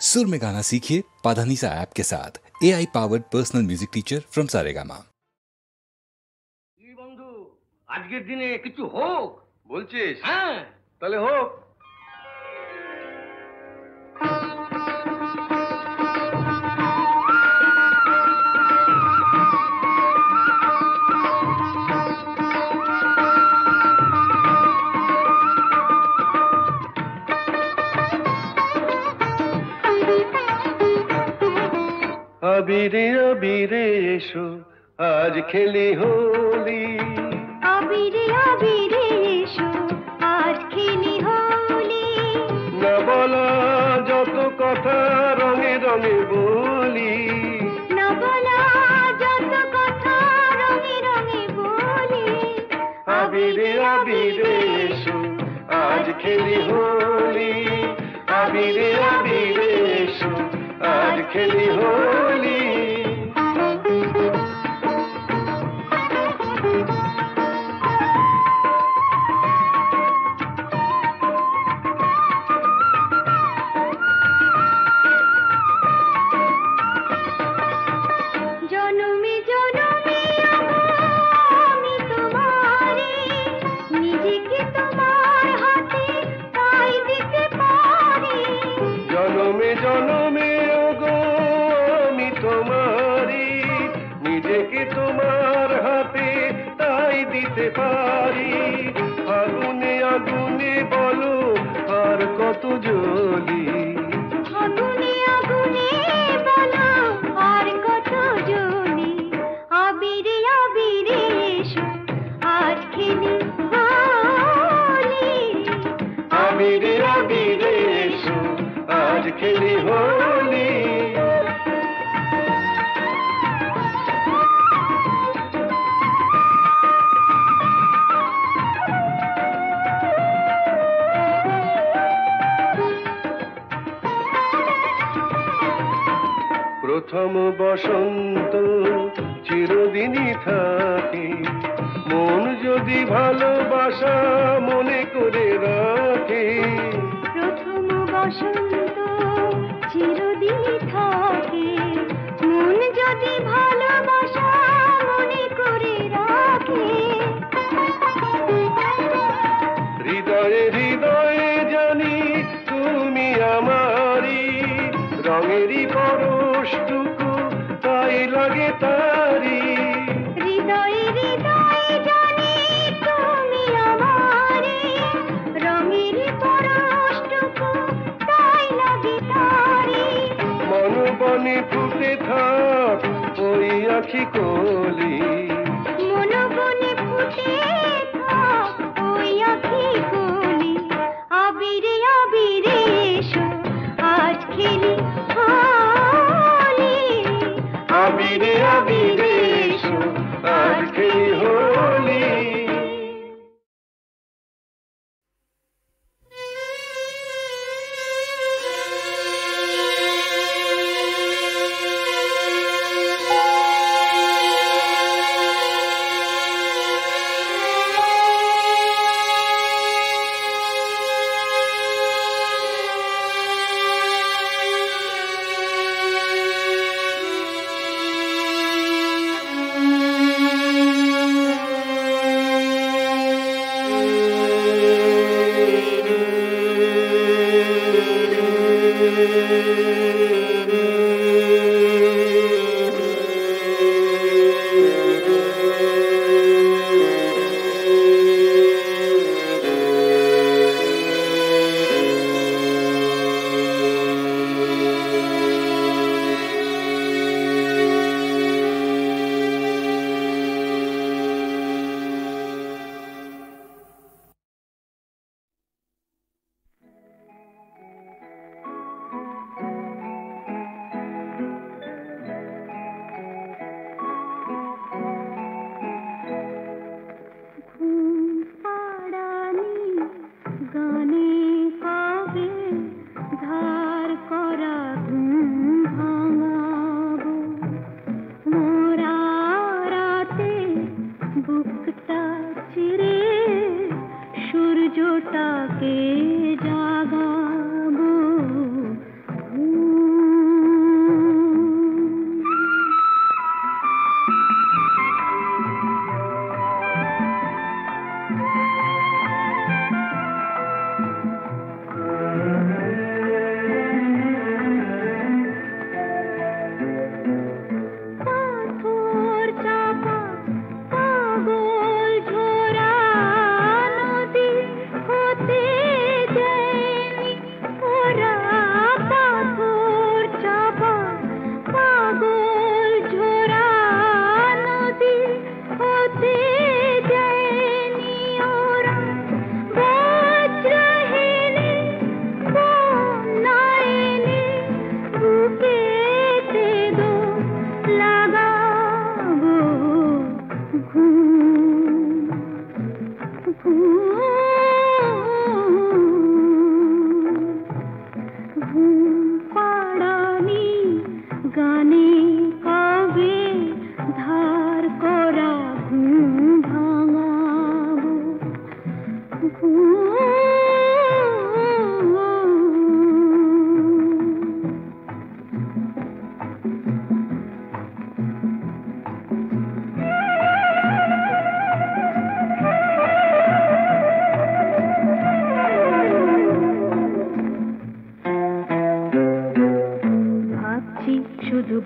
सुर में गाना सीखिए पाधानीसा ऐप के साथ। AI powered personal music teacher from Saregama. বন্ধু আজকের দিনে কিছু হোক বলছিস? হ্যাঁ তাহলে হোক। আবিরে আবিরে এসো আজ খেলি হোলি, আবিরে আবিরে এসো আজ খেলি হোলি, না বলা যত কথা রঙে রঙে বলি, না বলা যত কথা রঙে রঙে বলি, আবিরে আবিরে এসো আজ খেলি হোলি, আবিরে আবিরে এসো আজ খেলি হোলি। জনমে জনমে আমি তোমারে নিজেকে তোমার হাতে তাই দিতে পারি, জনমে জনমে ওগো আমি তোমারি, নিজেকে তোমার হাতে তাই দিতে পারি। আগুনে আগুনে বলো আর কত জ্বলি, আগুনে আগুনে বলো আর কত জ্বলি, আবিরে আবিরে এসো আজ খেলি হোলি, আবিরে আবিরে এসো আজ খেলি হোলি। প্রথম বসন্ত চিরদিনই থাকে, মন যদি ভালোবাসা মনে করে রাখে, প্রথম বসন্ত চিরদিনই থাকে, মন যদি ভালোবাসা মনে করে রাখে, হৃদয়ে হৃদয়ে জানি তুমি আমারি, রঙেরই পরশটুকু তাই লাগে তারি, হৃদয়ে হৃদয়ে জানি তুমি আমারে, রঙের পরশটুকু তাই লাগে তারি, মন বনে ফুটে থাক ওই আখি কলি, মন বনে ফুটে থাক ওই আখি কলি, আবিরে আবিরে এসো আজ খেলি হোলি, আবিরে আবিরে এসো আজ খেলি হোলি। সূর্যটাকে জাগাবো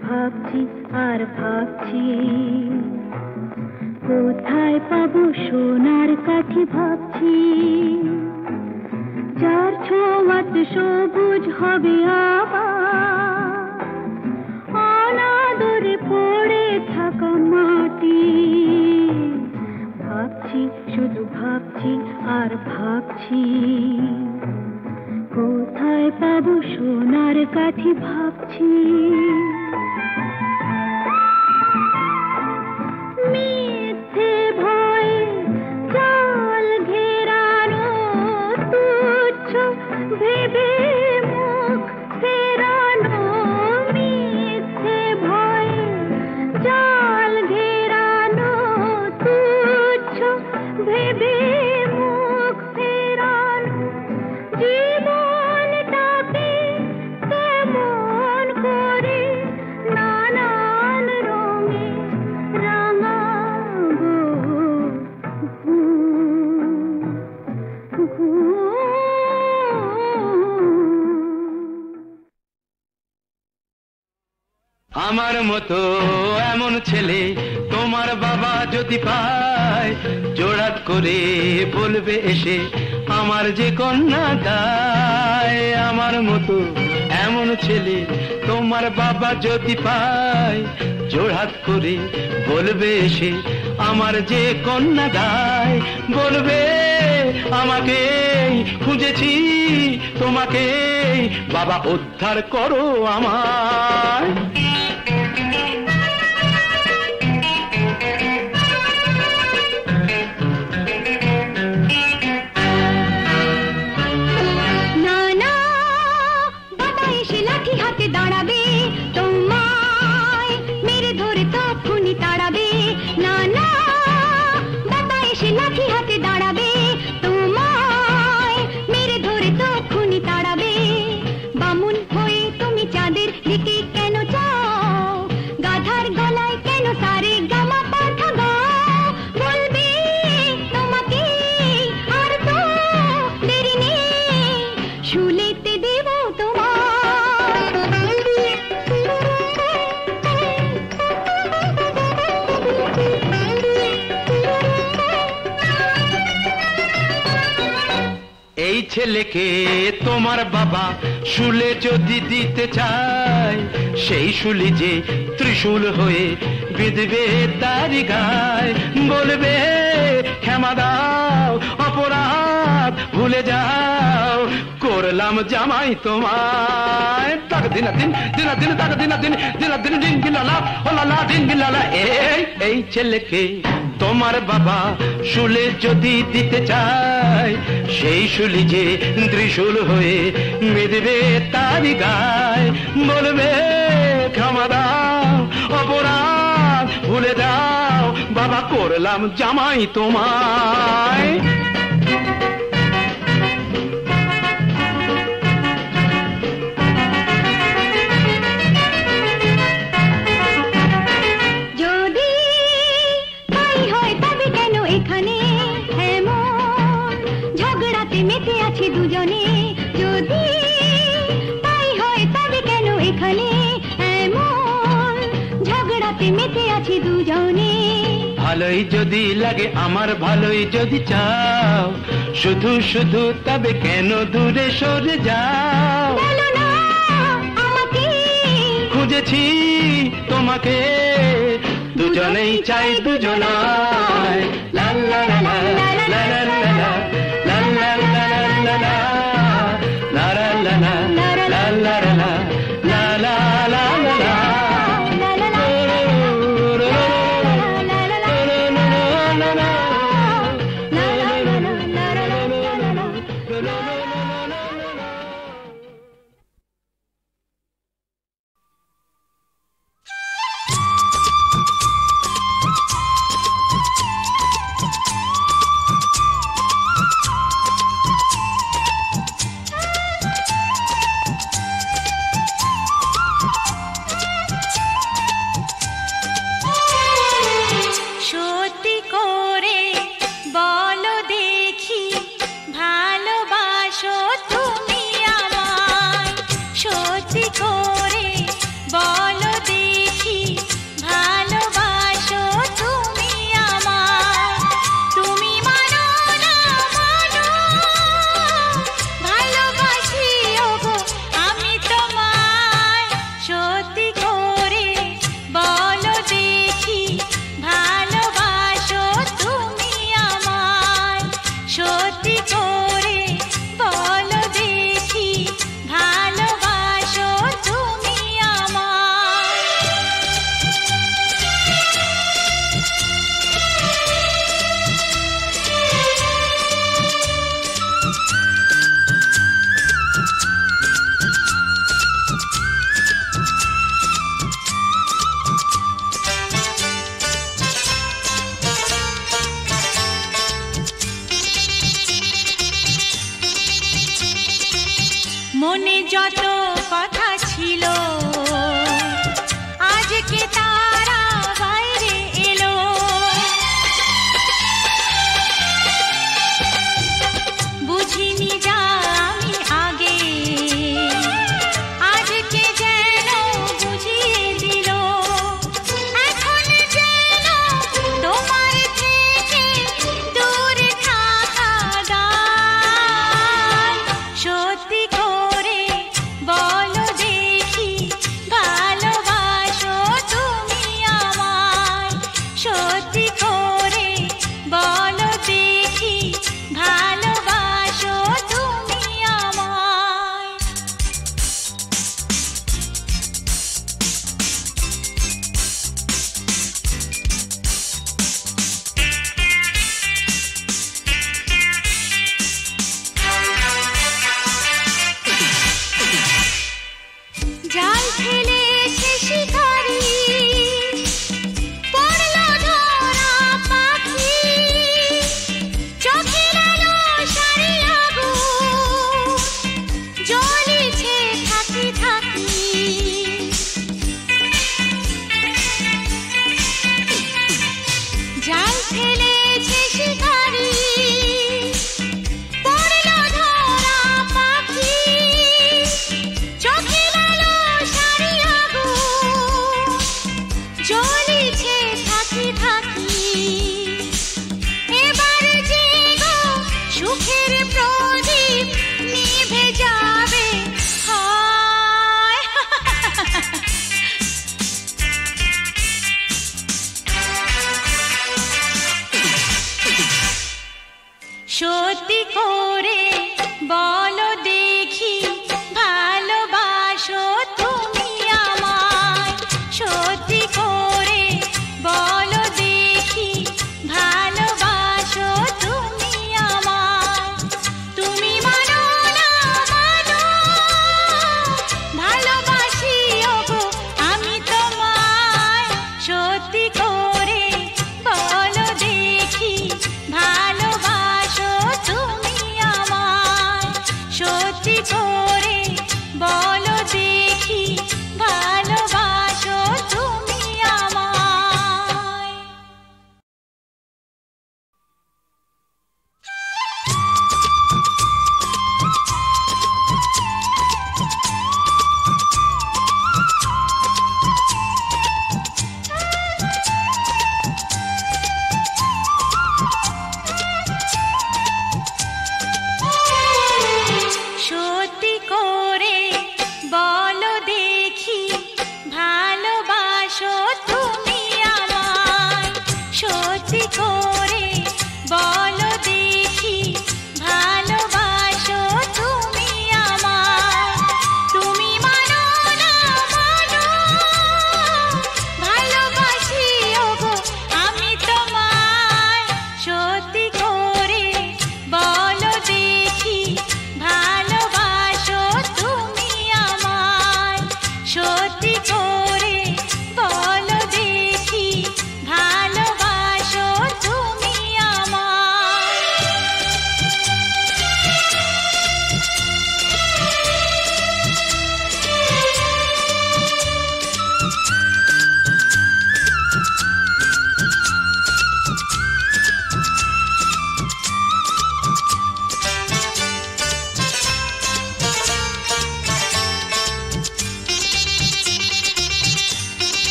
ভাবছি আর ভাবছি কোথায় পাবো সোনার কাঠি ভাবছি যার ছোঁয়াতে সবুজ হবে আবার অনাদরে পড়ে থাকা মাটি ভাবছি শুধু ভাবছি আর ভাবছি কোথায় পাবো সোনার কাঠি ভাবছি মিথ্যে ভয়ে জাল ঘেরানো তুচ্ছ ভেবে মুখ ফেরানো মিথ্যে ভয়ে জাল ঘেরানো তুচ্ছ ভেবে মুখ ফেরানো জীবনটাকে কেমন করে নানান রঙে রাঙাবো আমার মতো এমন ছেলে তোমার বাবা যদি পায় জোড়া করে বলবে এসে আমার যে কন্যা গায় আমার মতো এমন ছেলে তোমার বাবা যদি পায় জোড়হাত করে বলবে এসে আমার যে কন্যা গায় বলবে আমাকে খুঁজেছি তোমাকে বাবা উদ্ধার করো আমার দাঁড়াবে তোমায় মেরে ধরে তখনই তাড়াবে না না বাবা এসে লাঠি হাতে দাঁড়াবে তোমায় মেরে ধরে তখনই তাড়াবে বামুন হয়ে তুমি চাঁদের দিকে কেন যাও গাধার গলায় কেন সারে গামা পাঠা গাও বলবে তোমাকে আর তো দেরি নেই শুলেতে দেব তোমার এই ছেলেকে তোমার বাবা শুলে যদি দিতে চায় সেই শুলি যে ত্রিশূল হয়ে বিঁধবে তারি গায় বলবে ক্ষমা দাও অপরাধ ভুলে যাও করলাম জামাই তোমায় তাক দিনা দিন দিনা দিন তাক দিনা দিন দিনা দিন দিন গিলালা ও লালা দিন গিলালা এই ছেলেকে তোমার বাবা শুলে যদি দিতে চায় সেই শুলি যে ত্রিশূল হয়ে মেদবে তারি গায় বলবে ক্ষমা দাও অপরাধ ভুলে দাও বাবা করলাম জামাই তোমায় মেতে আছি দুজনে যদি তাই হয় তবে কেন এখানে এমন ঝগড়াতে মেতে আছি দুজনে ভালোই যদি লাগে আমার ভালোই যদি চাও শুধু শুধু তবে কেন দূরে সরে যাও বলো না আমাকে খুঁজেছি তোমাকে দুজনেই চাই দুজনায় লা লা লা লা লা লা লা লা করে বলো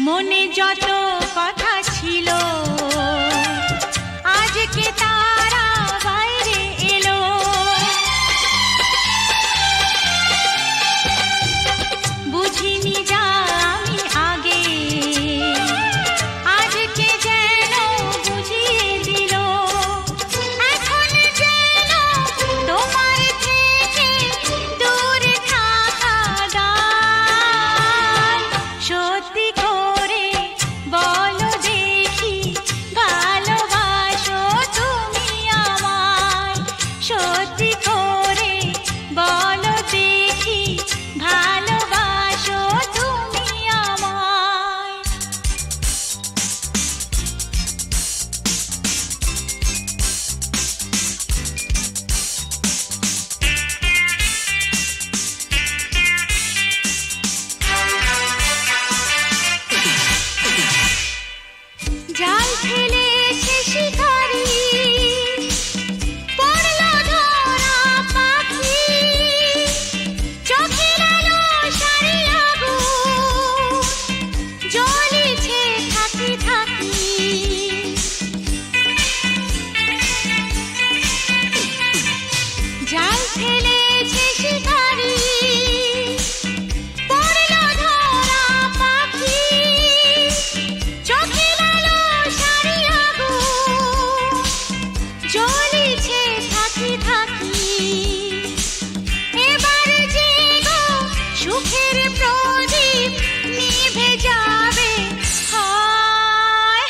মনে যত কথা ছিল আজকে তারা বাইরে এলো। বুঝিনি যা আমি আগে, আজকে যেন বুঝিয়ে দিল। এখন যেন তোমার থেকে দূরে থাকা দায়। সত্যি করে বলো দেখি ভালোবাসো তুমি আমায়। সত্যি করে বলো দেখি ভালোবাসো তুমি আমায়। জাল ফেলেছে শিকারি, পড়লো ধরা পাখি, চোখের আলো সারি আগুন জ্বলিছে থাকি থাকি। জাল ফেলেছে শিকারি, পড়লো ধরা পাখি, চোখের আলো সারি আগুন জ্বলিছে থাকি থাকি। এবার জেগো সুখের প্রদীপ নিভে যাবে হায়।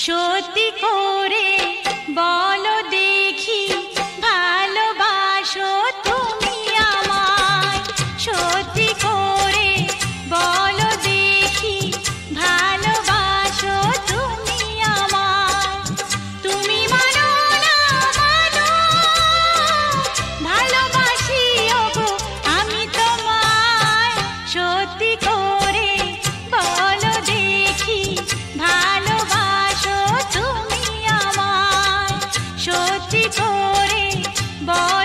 সত্যি করে বলো দেখি ভালোবাসো তুমি আমায়। সত্যি করে বলো দেখি ভালোবাসো তুমি আমায়। তুমি মানো না মানো ভালোবাসি ওগো আমি তোমায়। সত্যি করে বলো দেখি ভালোবাসো তুমি আমায়। সত্যি করে বলো